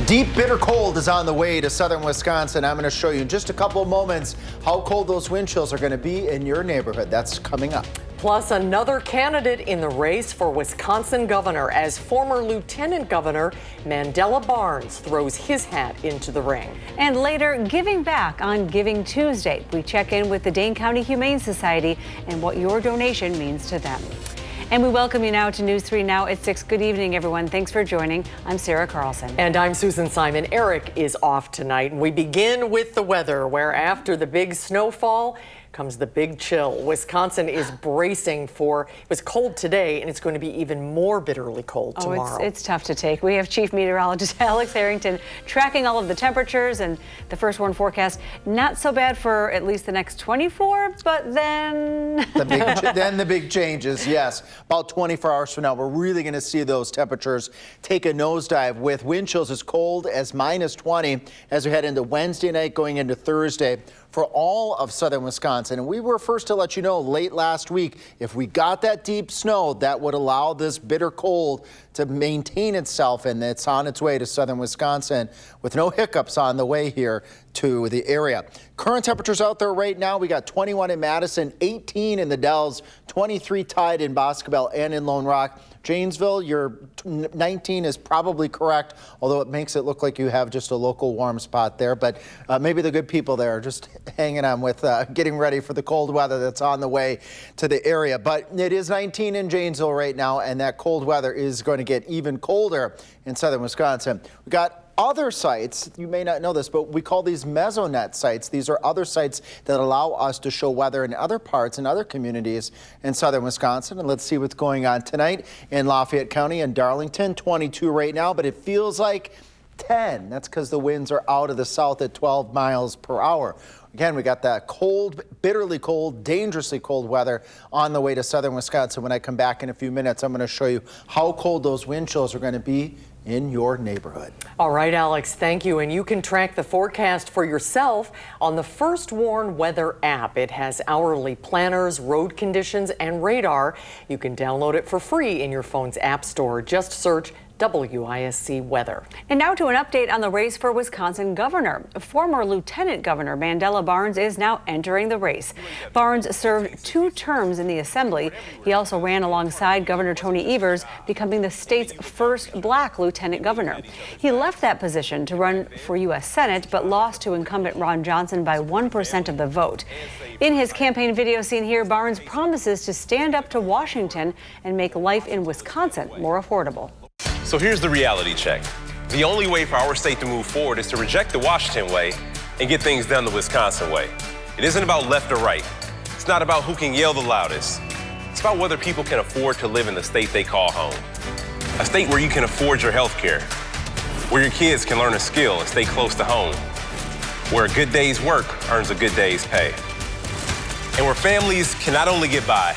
Deep, bitter cold is on the way to southern Wisconsin. I'm going to show you in just a couple of moments how cold those wind chills are going to be in your neighborhood. That's coming up. Plus, another candidate in the race for Wisconsin governor as former Lieutenant Governor Mandela Barnes throws his hat into the ring. And later, giving back on Giving Tuesday. We check in with the Dane County Humane Society and what your donation means to them. And we welcome you now to News 3 Now at 6. Good evening, everyone. Thanks for joining. I'm Sarah Carlson. And I'm Susan Simon. Eric is off tonight. And we begin with the weather, where after the big snowfall comes the big chill. Wisconsin is bracing for, it was cold today, and it's going to be even more bitterly cold tomorrow. It's tough to take. We have Chief Meteorologist Alex Harrington tracking all of the temperatures, and the first one forecast, not so bad for at least the next 24, but then... the big changes, yes. About 24 hours from now, we're really going to see those temperatures take a nosedive with wind chills as cold as -20 as we head into Wednesday night going into Thursday for all of southern Wisconsin. And we were first to let you know late last week, if we got that deep snow, that would allow this bitter cold to maintain itself, and it's on its way to southern Wisconsin with no hiccups on the way here to the area. Current temperatures out there right now, we got 21 in Madison, 18 in the Dells, 23 tied in Boscobel and in Lone Rock. Janesville, your 19 is probably correct, although it makes it look like you have just a local warm spot there. But maybe the good people there are just hanging on with getting ready for the cold weather that's on the way to the area. But it is 19 in Janesville right now, and that cold weather is going to get even colder in southern Wisconsin. We got other sites, you may not know this, but we call these mesonet sites. These are other sites that allow us to show weather in other parts and other communities in southern Wisconsin. And let's see what's going on tonight in Lafayette County and Darlington. 22 right now, but it feels like 10. That's because the winds are out of the south at 12 miles per hour. Again, we got that cold, bitterly cold, dangerously cold weather on the way to southern Wisconsin. When I come back in a few minutes, I'm going to show you how cold those wind chills are going to be in your neighborhood. All right, Alex, thank you. And you can track the forecast for yourself on the First Warn Weather app. It has hourly planners, road conditions, and radar. You can download it for free in your phone's app store. Just search WISC Weather. And now to an update on the race for Wisconsin governor. Former Lieutenant Governor Mandela Barnes is now entering the race. Barnes served 2 terms in the Assembly. He also ran alongside Governor Tony Evers, becoming the state's first black lieutenant governor. He left that position to run for U.S. Senate, but lost to incumbent Ron Johnson by 1% of the vote. In his campaign video seen here, Barnes promises to stand up to Washington and make life in Wisconsin more affordable. So here's the reality check. The only way for our state to move forward is to reject the Washington way and get things done the Wisconsin way. It isn't about left or right. It's not about who can yell the loudest. It's about whether people can afford to live in the state they call home. A state where you can afford your health care, where your kids can learn a skill and stay close to home, where a good day's work earns a good day's pay, and where families can not only get by,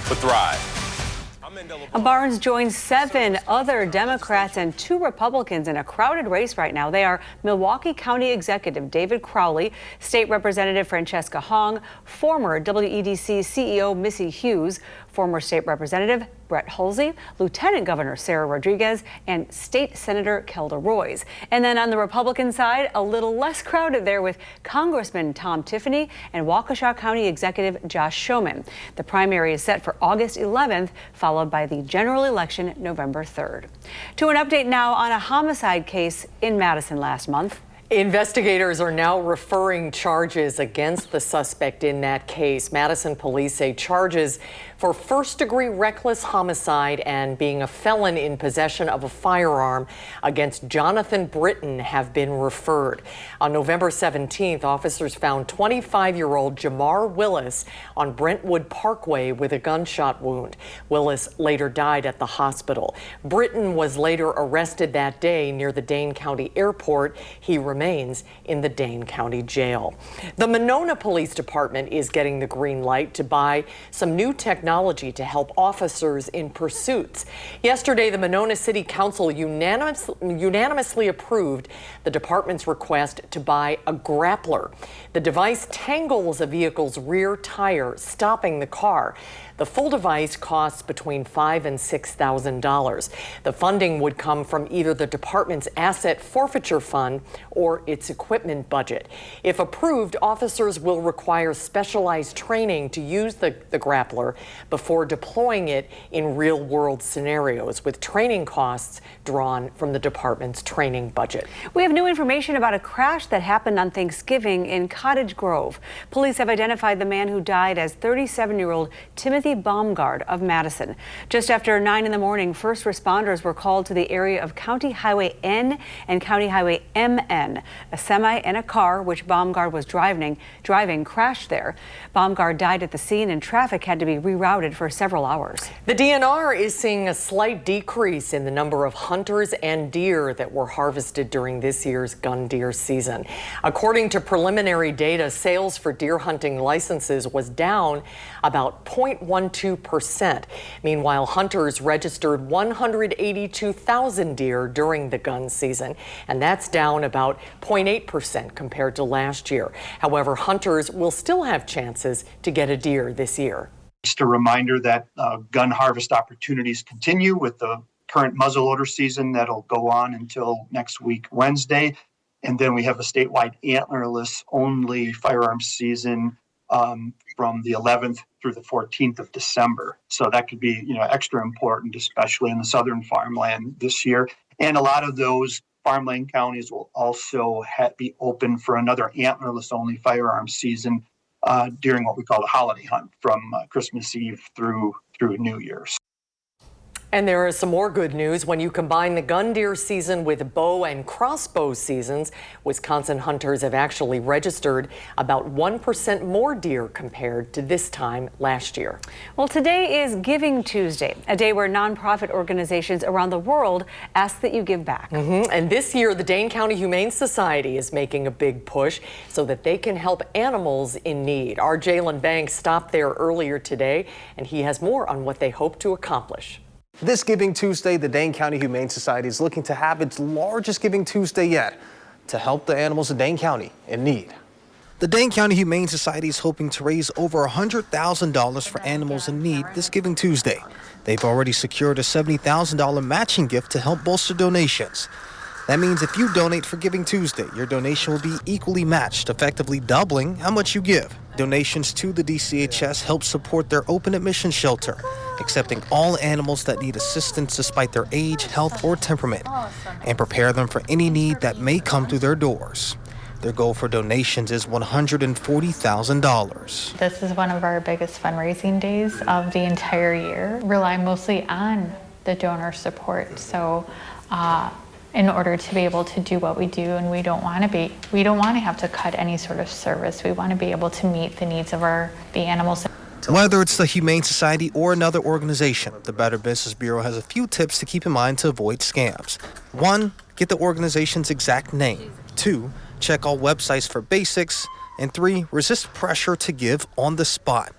but thrive. Barnes joins 7 other Democrats and 2 Republicans in a crowded race right now. They are Milwaukee County Executive David Crowley, State Representative Francesca Hong, former WEDC CEO Missy Hughes, former State Representative Brett Hulsey, Lieutenant Governor Sarah Rodriguez, and State Senator Kelda Roys. And then on the Republican side, a little less crowded there with Congressman Tom Tiffany and Waukesha County Executive Josh Schoeman. The primary is set for August 11th, followed by the general election November 3rd. To an update now on a homicide case in Madison last month. Investigators are now referring charges against the suspect in that case. Madison police say charges for first-degree reckless homicide and being a felon in possession of a firearm against Jonathan Britton have been referred. On November 17th, officers found 25-year-old Jamar Willis on Brentwood Parkway with a gunshot wound. Willis later died at the hospital. Britton was later arrested that day near the Dane County Airport. He remains in the Dane County Jail. The Monona Police Department is getting the green light to buy some new technology to help officers in pursuits. Yesterday, the Monona City Council unanimously approved the department's request to buy a grappler. The device tangles a vehicle's rear tire, stopping the car. The The full device costs between $5,000 and $6,000. The funding would come from either the department's asset forfeiture fund or its equipment budget. If approved, officers will require specialized training to use the grappler before deploying it in real-world scenarios, with training costs drawn from the department's training budget. We have new information about a crash that happened on Thanksgiving in Cottage Grove. Police have identified the man who died as 37-year-old Timothy Baumgard of Madison. Just after 9 in the morning, first responders were called to the area of County Highway N and County Highway MN. A semi and a car, which Baumgard was driving, crashed there. Baumgard died at the scene, and traffic had to be rerouted for several hours. The DNR is seeing a slight decrease in the number of hunters and deer that were harvested during this year's gun deer season. According to preliminary data, sales for deer hunting licenses was down about 0.12%. Meanwhile, hunters registered 182,000 deer during the gun season, and that's down about 0.8% compared to last year. However, hunters will still have chances to get a deer this year. Just a reminder that gun harvest opportunities continue with the current muzzleloader season that'll go on until next week, Wednesday. And then we have a statewide antlerless only firearms season from the 11th through the 14th of December. So that could be, extra important, especially in the southern farmland this year. And a lot of those farmland counties will also be open for another antlerless only firearms season during what we call the holiday hunt from Christmas Eve through New Year's. And there is some more good news. When you combine the gun deer season with bow and crossbow seasons, Wisconsin hunters have actually registered about 1% more deer compared to this time last year. Well, today is Giving Tuesday, a day where nonprofit organizations around the world ask that you give back. And this year, the Dane County Humane Society is making a big push so that they can help animals in need. Our Jalen Banks stopped there earlier today, and he has more on what they hope to accomplish. This Giving Tuesday, the Dane County Humane Society is looking to have its largest Giving Tuesday yet to help the animals in Dane County in need. The Dane County Humane Society is hoping to raise over $100,000 for animals in need this Giving Tuesday. They've already secured a $70,000 matching gift to help bolster donations. That means if you donate for Giving Tuesday, your donation will be equally matched, effectively doubling how much you give. Donations to the DCHS help support their open admission shelter, accepting all animals that need assistance despite their age, health, or temperament, and prepare them for any need that may come through their doors. Their goal for donations is $140,000. This is one of our biggest fundraising days of the entire year. Rely mostly on the donor support. So in order to be able to do what we do, and we don't want to have to cut any sort of service. We want to be able to meet the needs of the animals. Whether it's the Humane Society or another organization, the Better Business Bureau has a few tips to keep in mind to avoid scams. 1, get the organization's exact name. 2, check all websites for basics. And 3, resist pressure to give on the spot.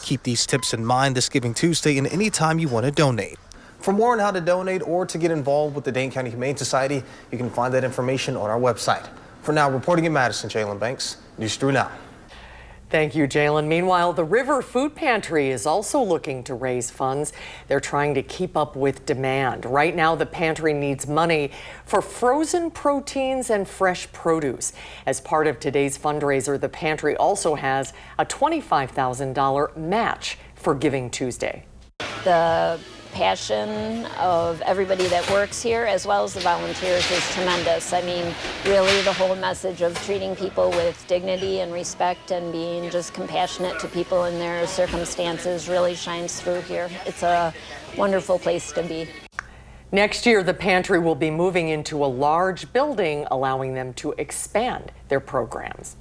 Keep these tips in mind this Giving Tuesday and anytime you want to donate. For more on how to donate or to get involved with the Dane County Humane Society, you can find that information on our website. For now, reporting in Madison, Jalen Banks, News 3 Now. Thank you, Jalen. Meanwhile, the River Food Pantry is also looking to raise funds. They're trying to keep up with demand. Right now, the pantry needs money for frozen proteins and fresh produce. As part of today's fundraiser, the pantry also has a $25,000 match for Giving Tuesday. The passion of everybody that works here as well as the volunteers is tremendous. I mean, really the whole message of treating people with dignity and respect and being just compassionate to people in their circumstances really shines through here. It's a wonderful place to be. Next year, the pantry will be moving into a large building, allowing them to expand their programs.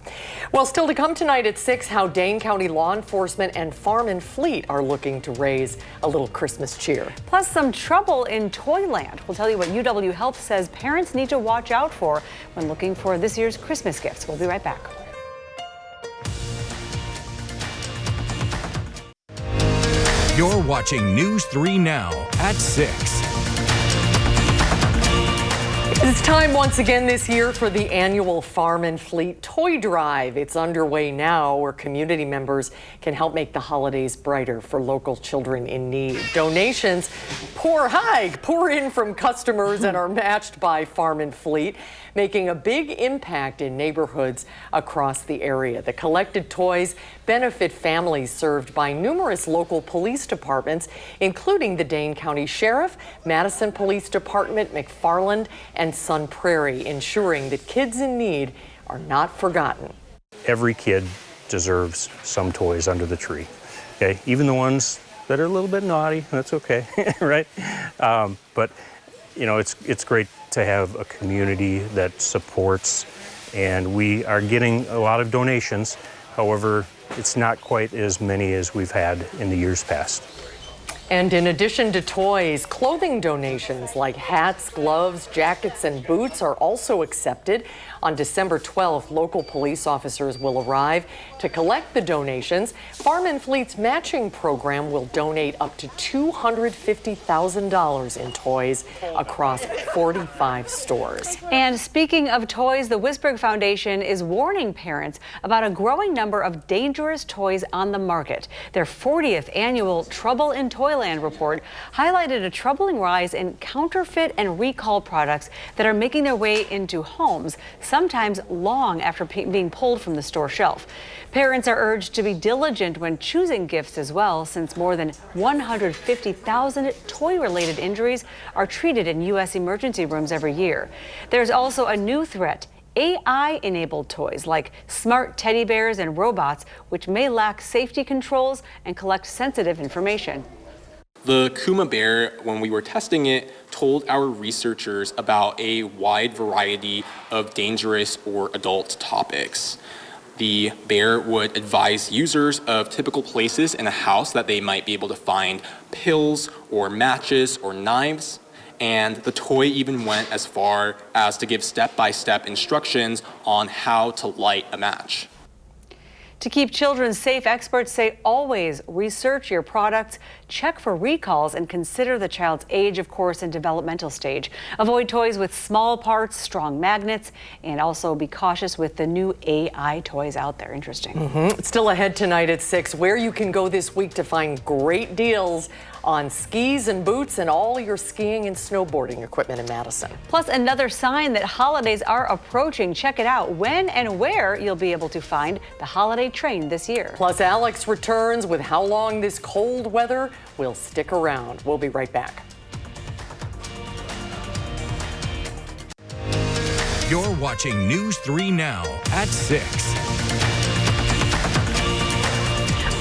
Well, still to come tonight at 6, how Dane County law enforcement and Farm and Fleet are looking to raise a little Christmas cheer. Plus, some trouble in Toyland. We'll tell you what UW Health says parents need to watch out for when looking for this year's Christmas gifts. We'll be right back. You're watching News 3 Now at 6. It's time once again this year for the annual Farm and Fleet Toy Drive. It's underway now, where community members can help make the holidays brighter for local children in need. Donations pour in from customers and are matched by Farm and Fleet, making a big impact in neighborhoods across the area. The collected toys benefit families served by numerous local police departments, including the Dane County Sheriff, Madison Police Department, McFarland, and Sun Prairie, ensuring that kids in need are not forgotten. Every kid deserves some toys under the tree, okay? Even the ones that are a little bit naughty, that's okay, right? But you know, it's great to have a community that supports, and we are getting a lot of donations. However, it's not quite as many as we've had in the years past. And in addition to toys, clothing donations like hats, gloves, jackets, and boots are also accepted. On December 12th, local police officers will arrive to collect the donations. Farm and Fleet's matching program will donate up to $250,000 in toys across 45 stores. And speaking of toys, the Wisberg Foundation is warning parents about a growing number of dangerous toys on the market. Their 40th annual Trouble in Toyland report highlighted a troubling rise in counterfeit and recalled products that are making their way into homes, sometimes long after being pulled from the store shelf. Parents are urged to be diligent when choosing gifts as well, since more than 150,000 toy-related injuries are treated in U.S. emergency rooms every year. There's also a new threat: AI-enabled toys like smart teddy bears and robots, which may lack safety controls and collect sensitive information. The Kuma Bear, when we were testing it, told our researchers about a wide variety of dangerous or adult topics. The bear would advise users of typical places in a house that they might be able to find pills or matches or knives. And the toy even went as far as to give step-by-step instructions on how to light a match. To keep children safe, experts say always research your products, check for recalls, and consider the child's age, of course, and developmental stage. Avoid toys with small parts, strong magnets, and also be cautious with the new AI toys out there. Interesting. Still ahead tonight at 6, where you can go this week to find great deals on skis and boots and all your skiing and snowboarding equipment in Madison. Plus, another sign that holidays are approaching. Check it out: when and where you'll be able to find the holiday train this year. Plus, Alex returns with how long this cold weather will stick around. We'll be right back. You're watching News 3 Now at 6.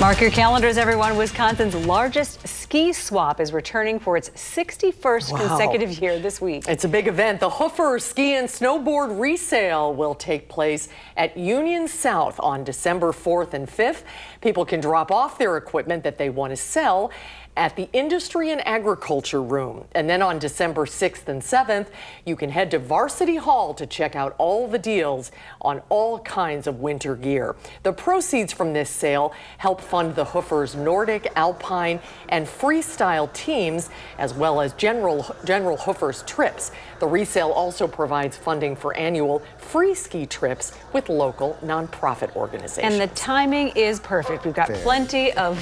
Mark your calendars, everyone. Wisconsin's largest ski swap is returning for its 61st consecutive year this week. It's a big event. The Hoofer Ski and Snowboard Resale will take place at Union South on December 4th and 5th. People can drop off their equipment that they want to sell at the Industry and Agriculture Room. And then on December 6th and 7th, you can head to Varsity Hall to check out all the deals on all kinds of winter gear. The proceeds from this sale help fund the Hoofer's Nordic, Alpine, and Freestyle teams, as well as General Hoofer's trips. The resale also provides funding for annual free ski trips with local nonprofit organizations. And the timing is perfect. We've got plenty of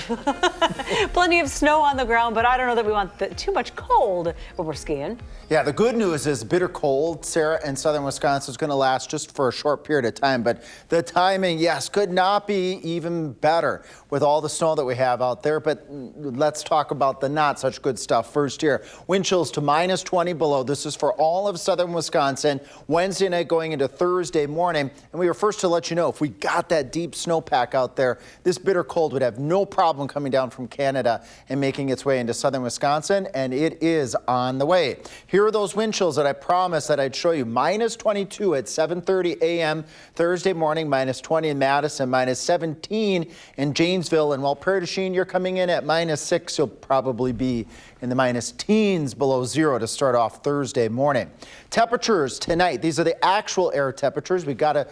snow on the ground, but I don't know that we want too much cold when we're skiing. Yeah, the good news is bitter cold, Sarah, in southern Wisconsin is going to last just for a short period of time. But the timing, yes, could not be even better with all the snow that we have out there. But let's talk about the not such good stuff first here. Wind chills to minus 20 below. This is for all of southern Wisconsin. Wednesday night going into Thursday morning. And we were first to let you know, if we got that deep snowpack out there, this bitter cold would have no problem coming down from Canada and making its way into southern Wisconsin. And it is on the way. Here are those wind chills that I promised that I'd show you. Minus 22 at 7:30 a.m. Thursday morning, minus 20 in Madison, minus 17 in Janesville. And while Prairie du Chien, you're coming in at minus 6, you'll probably be in the minus teens below zero to start off Thursday morning. Temperatures tonight, these are the actual air temperatures. We've got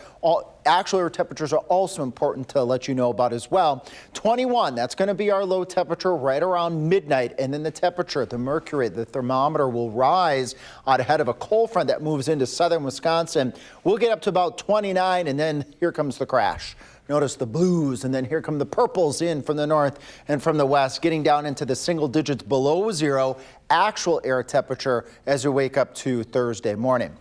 actual air temperatures are also important to let you know about as well. 21, that's going to be our low temperature right around midnight. And then the temperature, the mercury, the thermometer will rise out ahead of a cold front that moves into southern Wisconsin. We'll get up to about 29, and then here comes the crash. Notice the blues, and then here come the purples in from the north and from the west, getting down into the single digits below zero, actual air temperature as we wake up to Thursday morning.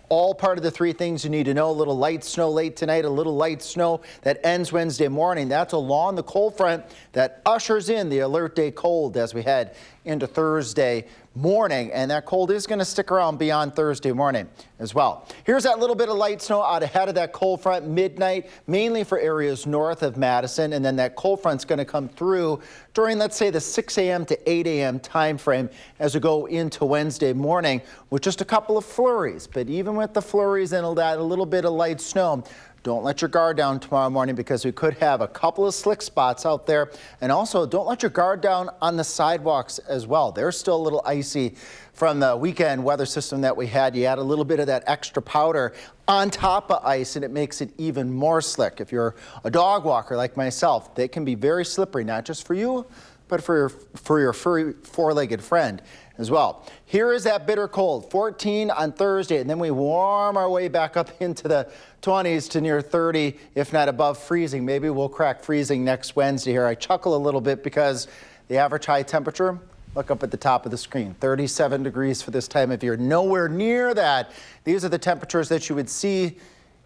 All part of the three things you need to know. A little light snow late tonight, a little light snow that ends Wednesday morning. That's along the cold front that ushers in the alert day cold as we head into Thursday morning, and that cold is going to stick around beyond Thursday morning as well. Here's that little bit of light snow out ahead of that cold front midnight, mainly for areas north of Madison, and then that cold front's going to come through during, let's say, the 6 a.m. to 8 a.m. time frame as we go into Wednesday morning with just a couple of flurries. But even with the flurries and that a little bit of light snow, don't let your guard down tomorrow morning because we could have a couple of slick spots out there. And also, don't let your guard down on the sidewalks as well. They're still a little icy from the weekend weather system that we had. You add a little bit of that extra powder on top of ice, and it makes it even more slick. If you're a dog walker like myself, they can be very slippery, not just for you, but for your furry four-legged friend as well. Here is that bitter cold, 14 on Thursday, and then we warm our way back up into the 20s to near 30, if not above freezing. Maybe we'll crack freezing next Wednesday here. I chuckle a little bit because the average high temperature, look up at the top of the screen, 37 degrees for this time of year. Nowhere near that. These are the temperatures that you would see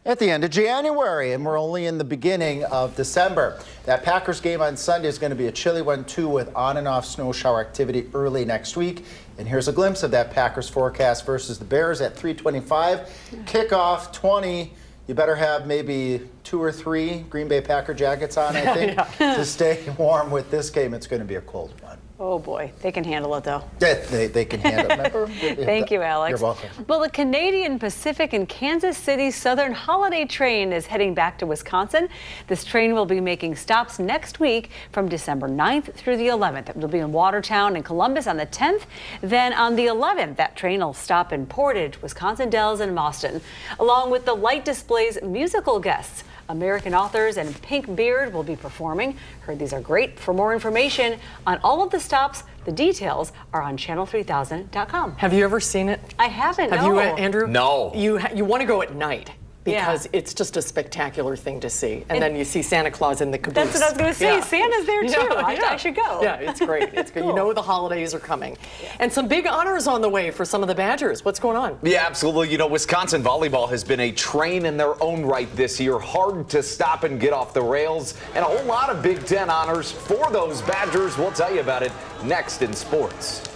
at the end of January, and we're only in the beginning of December. That Packers game on Sunday is going to be a chilly one, too, with on and off snow shower activity early next week. And here's a glimpse of that Packers forecast versus the Bears at 3:25. Kickoff 20. You better have maybe 2 or 3 Green Bay Packer jackets on, I think, to stay warm with this game. It's going to be a cold one. Oh boy, they can handle it though. Yeah, they can handle it. Thank you, Alex. You're welcome. Well, the Canadian Pacific and Kansas City Southern Holiday Train is heading back to Wisconsin. This train will be making stops next week from December 9th through the 11th. It will be in Watertown and Columbus on the 10th. Then on the 11th, that train will stop in Portage, Wisconsin Dells, and Boston, along with the Light Display's musical guests. American Authors and Pink Beard will be performing. Heard these are great. For more information on all of the stops, the details are on channel3000.com. Have you ever seen it? I haven't. Have you, Andrew? No. You want to go at night because it's just a spectacular thing to see. And then you see Santa Claus in the caboose. That's what I was going to say. Yeah. Santa's there too. I should go. Yeah, it's great. It's good. Cool. You know the holidays are coming. And some big honors on the way for some of the Badgers. What's going on? Yeah, absolutely. You know, Wisconsin volleyball has been a train in their own right this year. Hard to stop and get off the rails. And a whole lot of Big Ten honors for those Badgers. We'll tell you about it next in sports.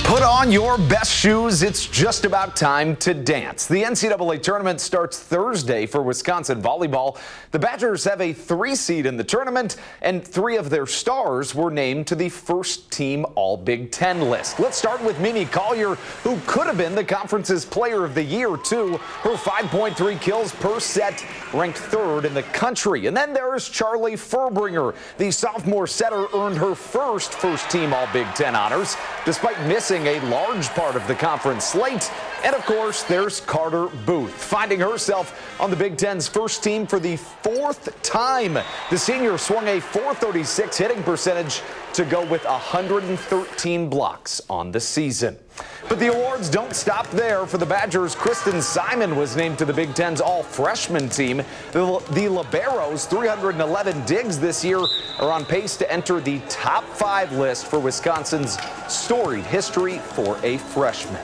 Put on your best shoes. It's just about time to dance. The NCAA tournament starts Thursday for Wisconsin volleyball. The Badgers have a 3 seed in the tournament, and 3 of their stars were named to the first team All-Big Ten list. Let's start with Mimi Collier, who could have been the conference's player of the year, too. Her 5.3 kills per set ranked 3rd in the country. And then there is Charlie Furbringer. The sophomore setter earned her first team All-Big Ten honors, despite missing a large part of the conference slate. And of course, there's Carter Booth, finding herself on the Big Ten's first team for the 4th time. The senior swung a .436 hitting percentage to go with 113 blocks on the season. But the awards don't stop there. For the Badgers, Kristen Simon was named to the Big Ten's all-freshman team. The Liberos' 311 digs this year are on pace to enter the top 5 list for Wisconsin's storied history for a freshman.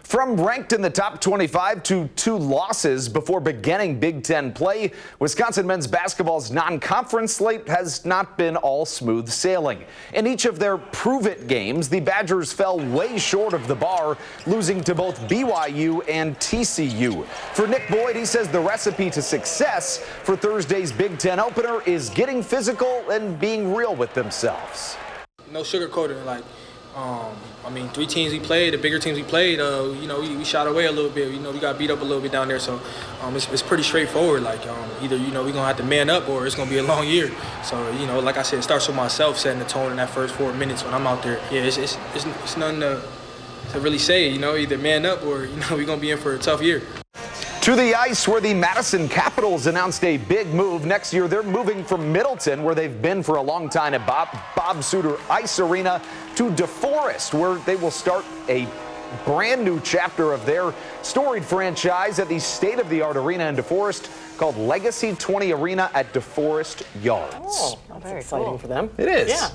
From ranked in the top 25 to 2 losses before beginning Big Ten play, Wisconsin men's basketball's non-conference slate has not been all smooth sailing. In each of their prove-it games, the Badgers fell way short of the bar, losing to both BYU and TCU. For Nick Boyd, he says the recipe to success for Thursday's Big Ten opener is getting physical and being real with themselves. No sugarcoating, like, I mean, 3 teams we played, the bigger teams we played, you know, we shot away a little bit. You know, we got beat up a little bit down there. So it's pretty straightforward. Like, either, you know, we're going to have to man up or it's going to be a long year. So, you know, like I said, it starts with myself setting the tone in that first 4 minutes when I'm out there. Yeah, it's nothing to really say, you know, either man up or, you know, we're going to be in for a tough year. To the ice, where the Madison Capitals announced a big move. Next year, they're moving from Middleton, where they've been for a long time, at Bob Suter Ice Arena, to DeForest, where they will start a brand new chapter of their storied franchise at the state-of-the-art arena in DeForest called Legacy 20 Arena at DeForest Yards. Oh, that's exciting for them. It is. Yeah.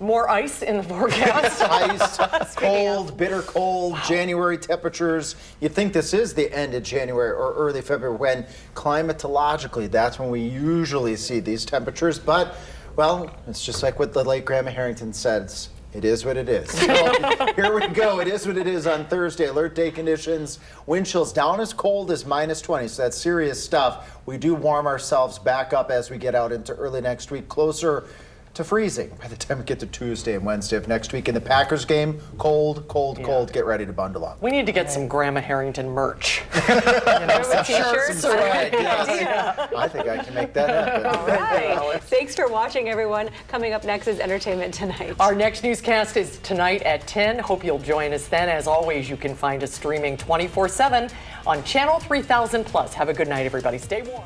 More ice in the forecast. Ice, cold, bitter cold, January temperatures. You'd think this is the end of January or early February when climatologically that's when we usually see these temperatures. But, well, it's just like what the late Grandma Harrington says. It is what it is. So here we go. It is what it is on Thursday. Alert day conditions. Wind chills down as cold as -20. So that's serious stuff. We do warm ourselves back up as we get out into early next week, closer to freezing by the time we get to Tuesday and Wednesday of next week. In the Packers game, cold, cold, cold. Get ready to bundle up. We need to get some Grandma Harrington merch. Some shirts, right? Yes. I think I can make that happen. All right. Thanks for watching, everyone. Coming up next is Entertainment Tonight. Our next newscast is tonight at 10. Hope you'll join us then. As always, you can find us streaming 24/7 on Channel 3000 Plus. Have a good night, everybody. Stay warm.